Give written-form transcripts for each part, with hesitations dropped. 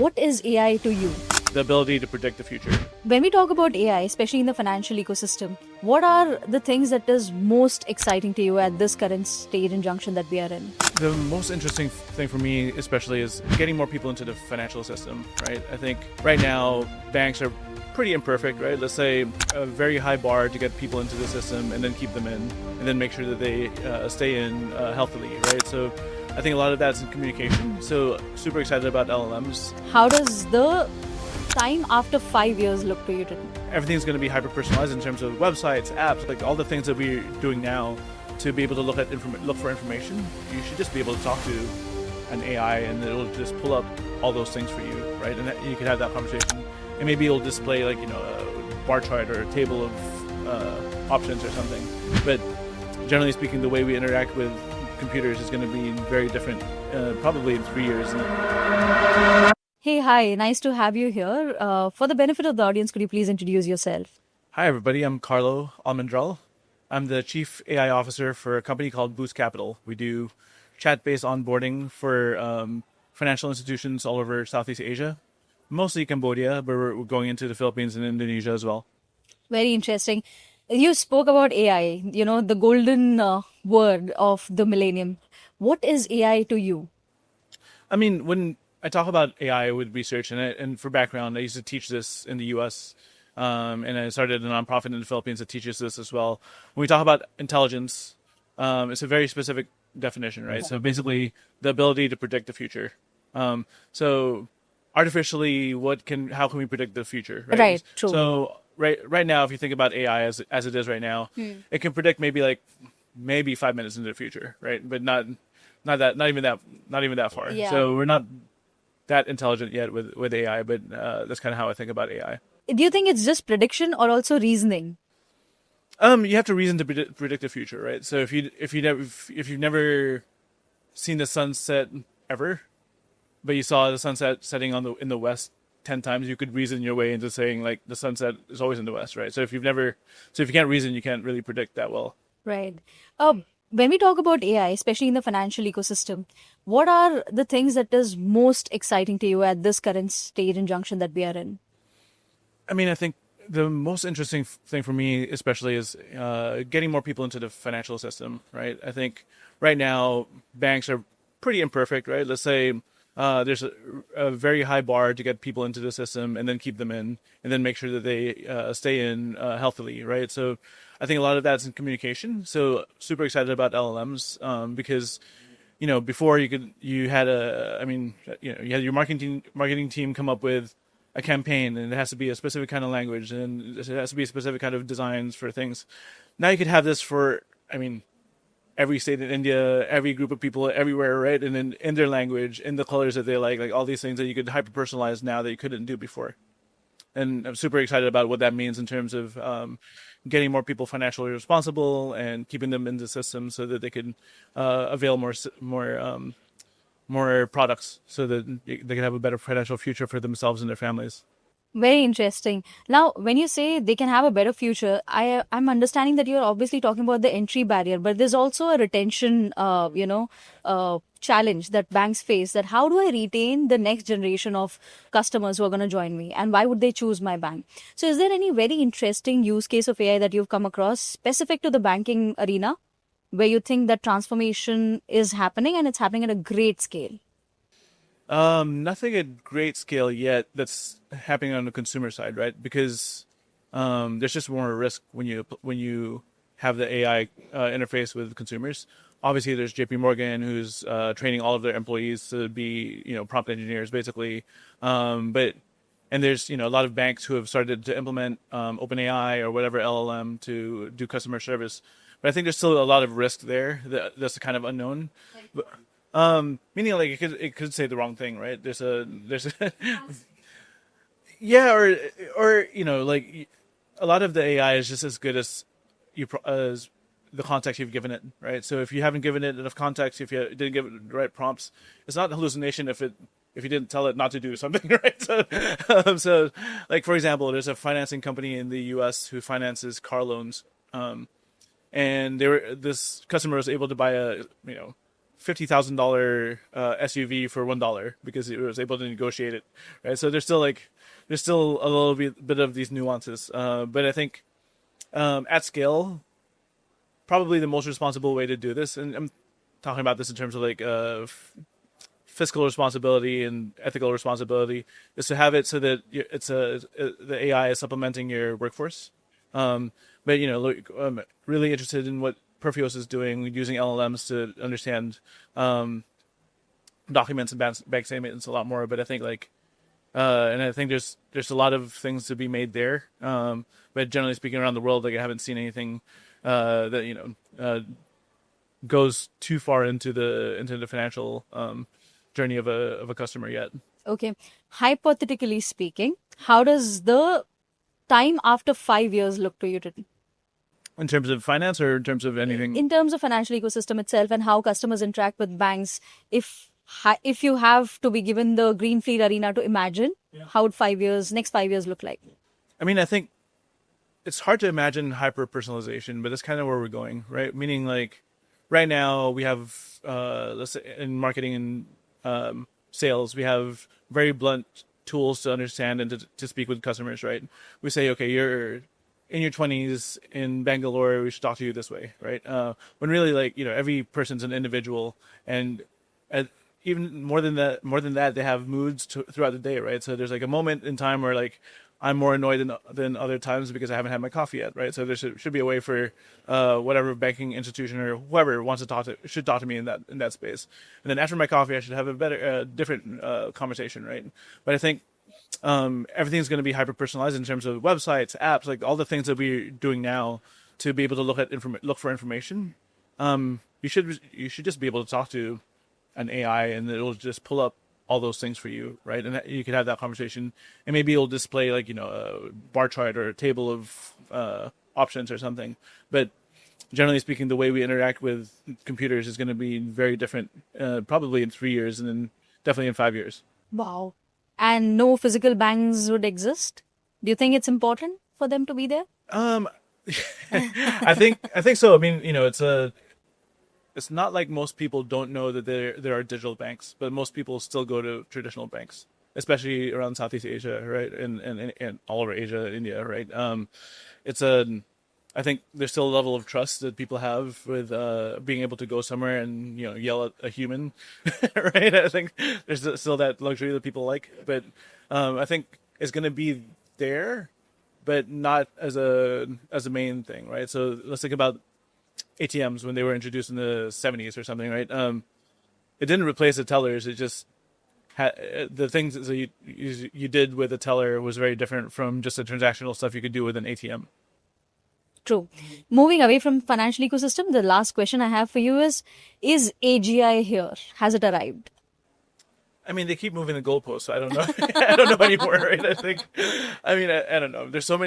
What is AI to you? The ability to predict the future. When we talk about AI, especially in the financial ecosystem, what are the things that is most exciting to you at this current stage and junction that we are in? The most interesting thing for me, especially, is getting more people into the financial system, right? I think right now banks are pretty imperfect, right? Let's say a very high bar to get people into the system and then keep them in, and then make sure that they stay in healthily, right? So I think a lot of that's in communication. So super excited about LLMs. How does the time after 5 years look to you today? Everything's going to be hyper-personalized in terms of websites, apps, like all the things that we're doing now to be able to look for information. You should just be able to talk to an AI and it'll just pull up all those things for you, right? And you can have that conversation. And maybe it'll display like, a bar chart or a table of options or something. But generally speaking, the way we interact with computers is going to be very different, probably in 3 years. Hey, hi, nice to have you here. For the benefit of the audience, could you please introduce yourself? Hi, everybody. I'm Carlo Almendral. I'm the Chief AI Officer for a company called Boost Capital. We do chat-based onboarding for financial institutions all over Southeast Asia, mostly Cambodia, but we're going into the Philippines and Indonesia as well. Very interesting. You spoke about AI, the golden word of the millennium. What is AI to you? I mean, when I talk about AI with research, and for background, I used to teach this in the U.S., and I started a nonprofit in the Philippines that teaches this as well. When we talk about intelligence, it's a very specific definition, right? So basically, the ability to predict the future. So artificially, how can we predict the future? Right, true. So right now, if you think about AI as it is right now, it can predict maybe 5 minutes into the future, right? But not even that far. Yeah. So we're not that intelligent yet with AI, but that's kind of how I think about AI. Do you think it's just prediction or also reasoning? You have to reason to predict the future, right? So if you've never seen the sunset ever, but you saw the sunset setting in the west 10 times, you could reason your way into saying like the sunset is always in the west, right? So if you can't reason, you can't really predict that well. Right. When we talk about AI, especially in the financial ecosystem, what are the things that is most exciting to you at this current stage and junction that we are in? I mean, I think the most interesting thing for me, especially, is getting more people into the financial system, right? I think right now banks are pretty imperfect, right? Let's say there's a very high bar to get people into the system and then keep them in, and then make sure that they stay in healthily, right? So I think a lot of that's in communication. So super excited about LLMs because before you had your marketing team come up with a campaign, and it has to be a specific kind of language, and it has to be a specific kind of designs for things. Now you could have this for, every state in India, every group of people everywhere, right? And then in their language, in the colors that they like all these things that you could hyper-personalize now that you couldn't do before. And I'm super excited about what that means in terms of getting more people financially responsible and keeping them in the system so that they can avail more products so that they can have a better financial future for themselves and their families. Very interesting. Now, when you say they can have a better future, I'm understanding that you're obviously talking about the entry barrier, but there's also a retention, challenge that banks face. That how do I retain the next generation of customers who are going to join me, and why would they choose my bank? So, is there any very interesting use case of AI that you've come across specific to the banking arena, where you think that transformation is happening and it's happening at a great scale? Nothing at great scale yet that's happening on the consumer side, right? Because there's just more risk when you have the AI interface with consumers. Obviously, there's JP Morgan who's training all of their employees to be prompt engineers, basically. And there's a lot of banks who have started to implement OpenAI or whatever LLM to do customer service. But I think there's still a lot of risk there that's kind of unknown. But, meaning like it could say the wrong thing, right? There's a yeah, or like a lot of the AI is just as good as as the context you've given it, right? So if you haven't given it enough context, if you didn't give it the right prompts, it's not a hallucination if you didn't tell it not to do something, right? So like for example, there's a financing company in the U.S. who finances car loans, and this customer was able to buy a $50,000 SUV for $1 because it was able to negotiate it, right? So there's still a little bit of these nuances, but I think at scale, probably the most responsible way to do this, and I'm talking about this in terms of like fiscal responsibility and ethical responsibility, is to have it so that the AI is supplementing your workforce. But really interested in what Perfios is doing using LLMs to understand documents and bank statements a lot more. But I think and I think there's a lot of things to be made there. But generally speaking, around the world, like I haven't seen anything that goes too far into the financial journey of a customer yet. Okay. Hypothetically speaking, how does the time after 5 years look to you today? In terms of finance or in terms of anything? In terms of financial ecosystem itself and how customers interact with banks, if you have to be given the green field arena to imagine, how would next 5 years look like? I mean, I think it's hard to imagine hyper-personalization, but that's kind of where we're going, right? Meaning like right now we have, let's say in marketing and sales, we have very blunt tools to understand and to speak with customers, right? We say, okay, you're in your 20s in Bangalore, we should talk to you this way, right? When really, like, every person's an individual, and even more than that, they have moods throughout the day, right? So there's like a moment in time where like I'm more annoyed than other times because I haven't had my coffee yet, right? So there should be a way for whatever banking institution or whoever wants to should talk to me in that space. And then after my coffee, I should have a better, different conversation, right? But I think everything's going to be hyper personalized in terms of websites, apps, like all the things that we're doing now to be able to look for information. You should just be able to talk to an AI and it'll just pull up all those things for you, right? And you could have that conversation, and maybe it'll display like a bar chart or a table of options or something. But generally speaking, the way we interact with computers is going to be very different, probably in 3 years, and then definitely in 5 years. Wow. And no physical banks would exist? Do you think it's important for them to be there? I think so. I mean, it's not like most people don't know that there are digital banks, but most people still go to traditional banks, especially around Southeast Asia, right, and all over Asia, India, right. I think there's still a level of trust that people have with being able to go somewhere and yell at a human, right. I think there's still that luxury that people like, but I think it's going to be there, but not as a main thing, right. So let's think about ATMs when they were introduced in the 70s or something, right? It didn't replace the tellers. It just had the things that you did with a teller was very different from just the transactional stuff you could do with an ATM. True. Moving away from financial ecosystem, the last question I have for you is AGI here? Has it arrived? I mean, they keep moving the goalposts, so I don't know. I don't know anymore, right? I don't know. There's so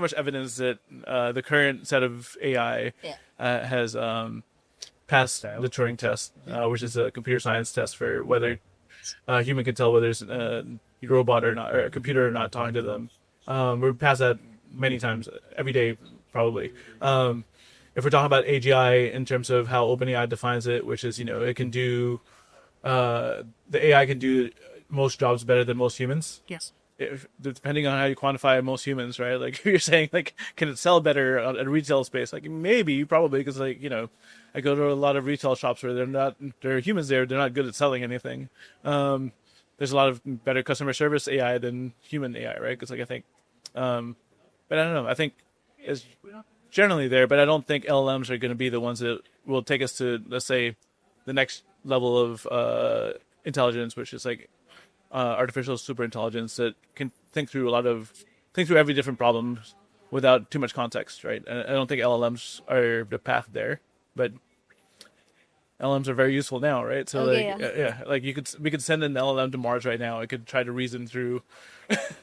much evidence that the current set of AI has passed the Turing test, which is a computer science test for whether a human can tell whether it's a robot or not, or a computer or not talking to them. We're past that many times, every day, probably. If we're talking about AGI in terms of how OpenAI defines it, which is, it can do... the AI can do most jobs better than most humans. Yes. Depending on how you quantify most humans, right? Like if you're saying, like, can it sell better at a retail space? Like maybe, probably, because I go to a lot of retail shops where there are humans there. They're not good at selling anything. There's a lot of better customer service AI than human AI, right? Because I think, but I don't know. I think it's generally there, but I don't think LLMs are going to be the ones that will take us to, let's say, the next level of intelligence, which is like artificial super intelligence that can think through every different problem without too much context, right? And I don't think LLMs are the path there, but LLMs are very useful now, right? So like we could send an LLM to Mars right now. It could try to reason through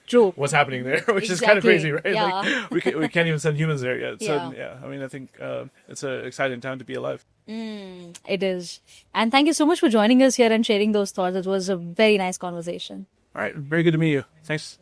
True. what's happening there, which is kind of crazy, right? Yeah. Like we can't even send humans there yet. So Yeah. I mean, I think it's an exciting time to be alive. It is. And thank you so much for joining us here and sharing those thoughts. It was a very nice conversation. All right, very good to meet you. Thanks.